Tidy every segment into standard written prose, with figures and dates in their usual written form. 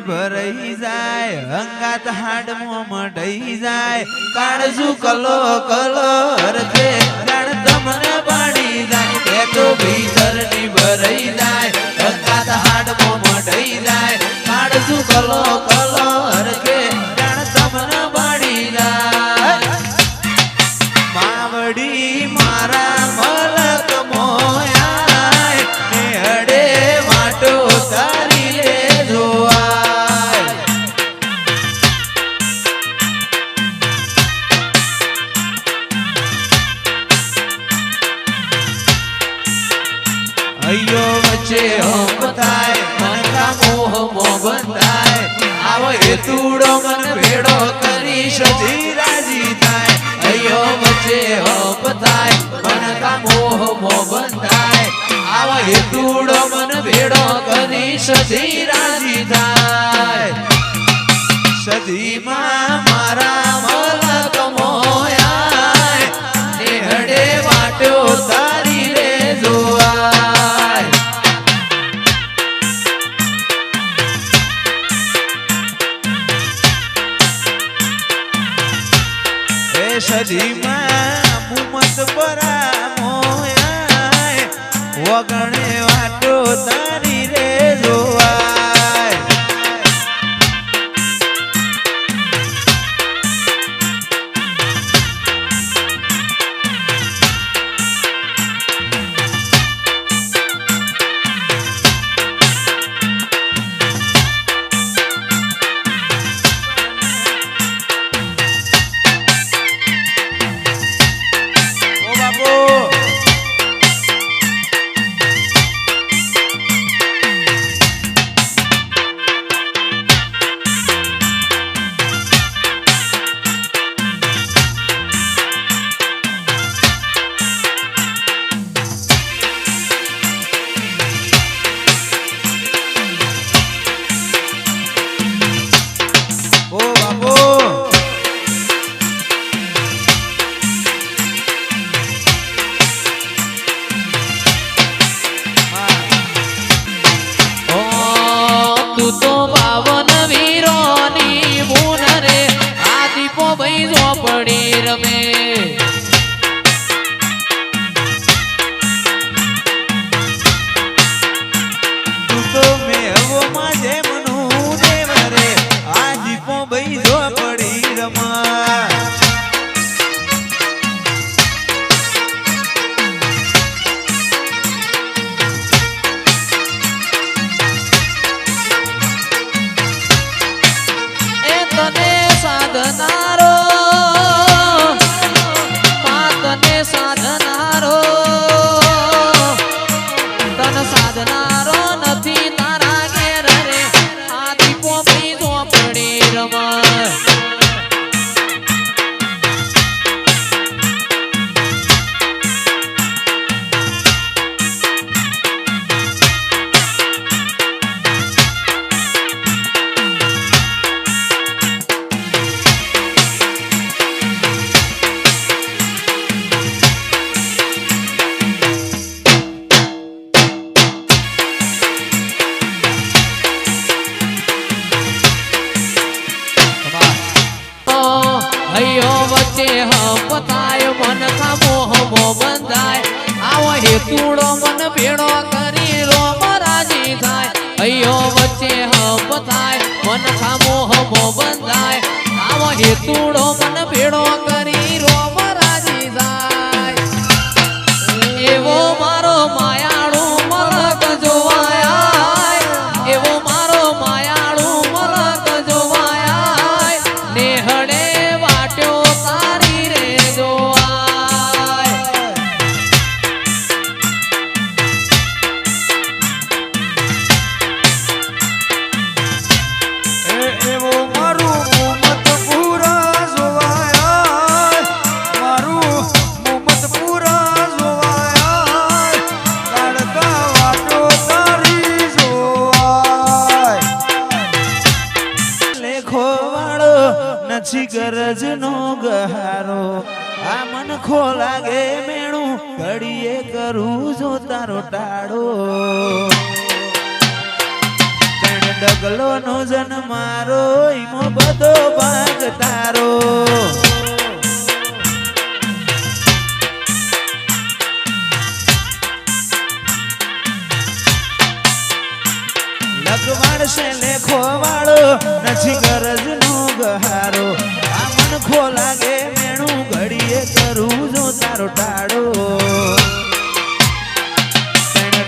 ભરાઈ જાય અંગાત હાડમો મઢઈ જાય કાળજુ કલો કલો હરખે જાણ તમને પાડી જાય એ તો ભીતરની ભરાઈ જાય અંગાત હાડમો મઢઈ જાય કાળજુ કલો કલો હરખે જાણ તમને પાડી જાય માવડી મારા મલક મોયા ને હડે માટો તારી રે જોવાય અయ్યો વચ્ચે હોમ થાય મનકા મોહ મોહ બંધાય આવો હેતુડો મન ભેડો કરી સધી રાજી થાય અయ్યો વચ્ચે હોપ થાય મનકા મોહ મોહ બંધાય આવો હેતુડો મન ભેડો કરી સધી રાજી થાય સધીમાં મારા મલક મોયા નેહડે વાટો તારી રે જોવાય એ સધીમાં મુમત પરા મોયા વગણે વાટો તારી રે જોવાય હેતુડો મન ભેડો કરી રોમ રાજી થાય અయ్યો વચ્ચે હપ થાય મન ખામો હમો બંધાય આવો હેતુડો મન ભેડો કરી રોમ રાજી થાય એવો મારો માયાળુ મલક જોવાય એવો મારો માયાળુ મલક જોવાય નેહડે વાટ્યો તારી રે જોવાય ગરજ નો ગહારો આ મન ખો લાગે મેણું ઘડીએ કરું જો તારો ટાળો ડગલો નો જન મારો ઈમો બધો ભાગ તારો લગવાડ છે લેખો વાળો નથી ગરજ નો ગહારો આ મન ખો લાગે મેણું ઘડીએ કરું જો તારો ટાળો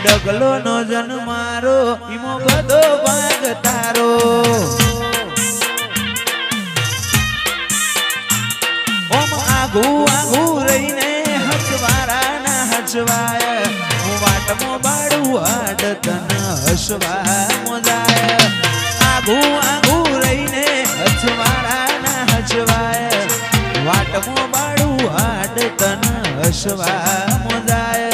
ડગલો નો જન મારો ઈમો બધો ભાગ તારો ઓમ આગુ આગુ રહીને હસવારા ના હસવાય હું વાટમો બાડું હાડ તન હસવા મોજાય આગુ આગુ રહીને હસવારા ના હસવાય વાટમો બાડું હાડ તન હસવા મોજાય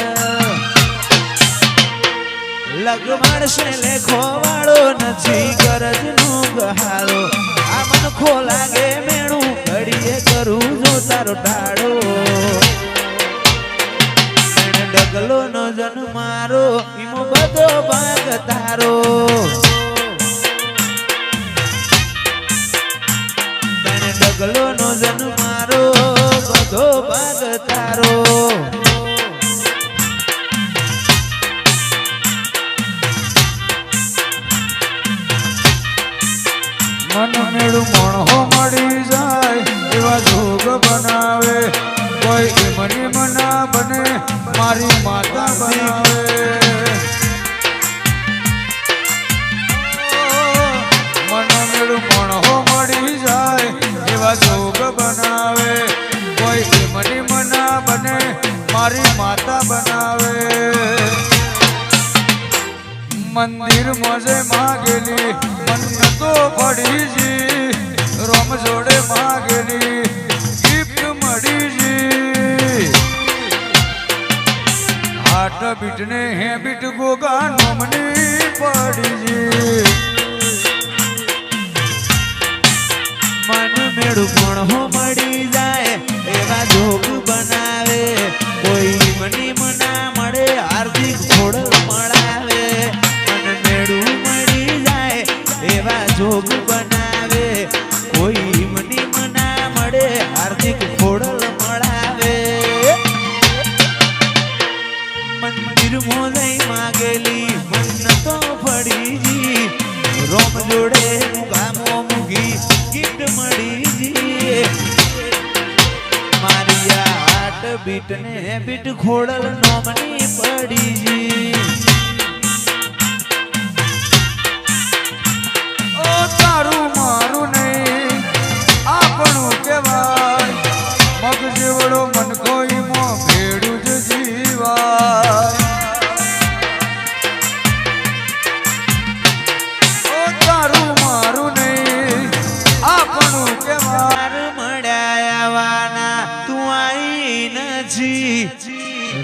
લગવાડ છે લેખો વાળો નથી ગરજ નો ગહારો આ મન ખો લાગે મેણું ઘડીએ કરું જો તારો ટાળો ડગલો નો જન મારો ઈમો બધો ભાગ તારો ડગલો નો જન મારો બધો ભાગ તારો મન મેળું મણહો મળી જાય એવા જોગ બનાવે કોઈ મની મના બને મારી માતા બનાવે મન મેળું મણહો મળી જાય એવા જોગ બનાવે કોઈ મની મના બને મારી માતા બનાવે મંદિર મજે માગેલી મન તો પડી જી રોમ જોડે માગેલી ગિફ્ટ મળી જી હાટ બીટ ને હે બીટ ગોગા નોમની પડી જી મન મેળું મણહો મળી જાય એવા જોગ બનાવે કોઈ મની મના મળે હાર્દિક ખોડલ મળાવે એવા જોગ બનાવે કોઈ મની મના મળે હાર્દિક ખોડલ મળાવે મંદિર મોજઈ માગેલી મન તો ફળીજી રોમ જોડે મુગામો મુગી ગિફ્ટ મળીજી મારી હાટ બીટ ને બીટ ખોડલ નોમની પડીજી તારું મારું નહીં આપણું કહેવાય મગ જેવડો મન કોઈ મો ભેડું જ જીવાય ઓ તારું મારું નહીં આપણું કહેવાય મળ્યાવાના તું આઈ નથી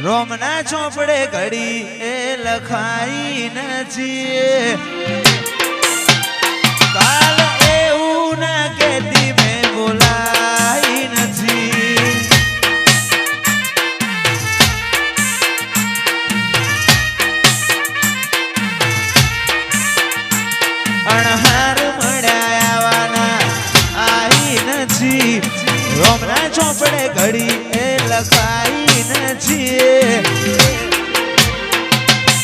રોમના ચોપડે ઘડી એ લખાઈ નથી કાલ એવું ના કેતી મેં બોલાઈ નથી અણહાર મળ્યાવાના આઈ નથી રોમના ચોપડે ઘડી એ લખાઈ નથી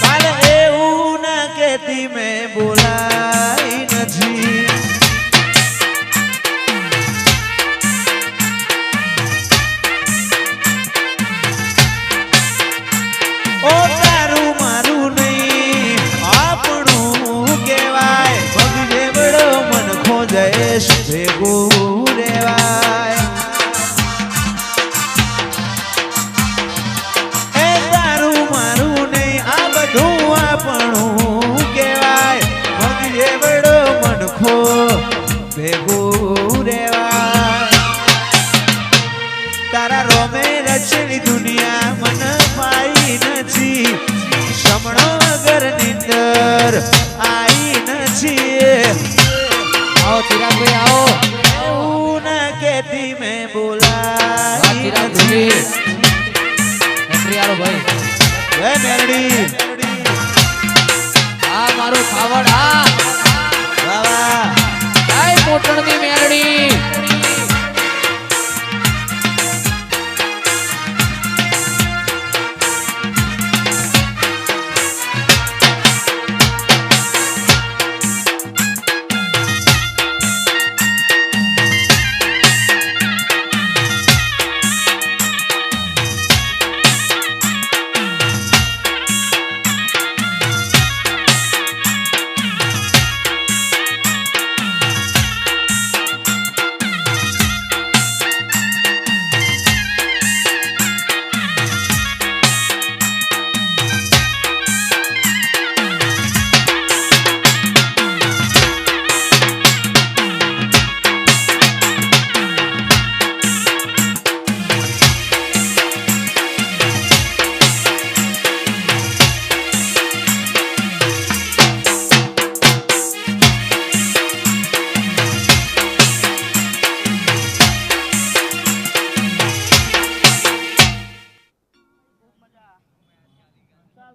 કાલ એવું ના કેતી મેં બોલાઈ નથી ઓ તારું મારું નહીં આપણું કહેવાય મગ જેવડો મન ખોજેશ ભેગું રેવાય એ તારું મારું નહીં આ બધું આપણું કહેવાય મગ જેવડો મન ખો ભેગું રેવાય તારા રોમે રચેલી દુનિયા મન પાઈ નથી શમણો વગર નિંદર આઈ નથી આવો ચિરાગભાઈ આવો એવું ના કેતી મેં બોલાઈ ચિરાગભાઈ નથી એન્ટ્રી આલો ભાઈ હે મેરડી આ મારું ખાવડ આ પાટણની મેરડી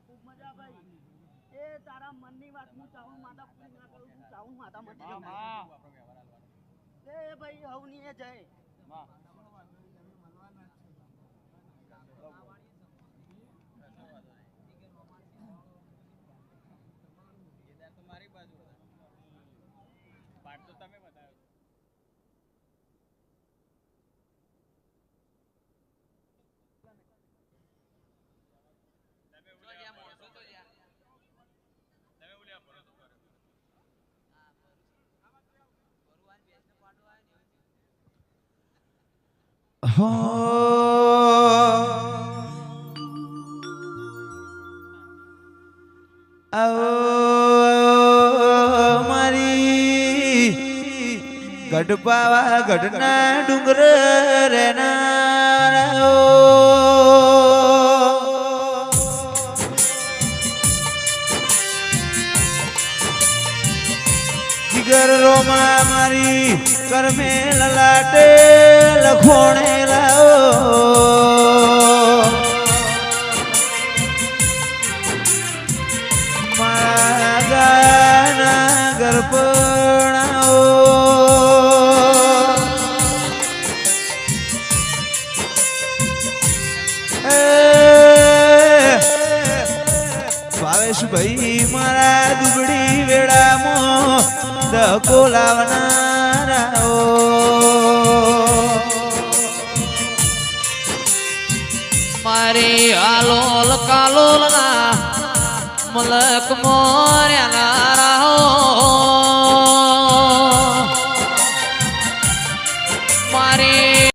ખૂબ મજા ભાઈ એ તારા મનની વાત હું ચાહું માતા પૂરી ના કરું હું ચાહું માતા મટી એ ભાઈ હવની એ જાય હો આવો મારી ગઢપાવા ગઢના ડુંગર રેનારાઓ જીગર રોમા મારી કરમે લલાટે લખોણે લાવો મારા ગાના ગરપણાઓ ભાવેશભાઈ મારા દુબળી વેળામાં ધકો લાવનારાઓ મારી આલોલ કાલોલ ના મલક મોર્યા રાહો મારી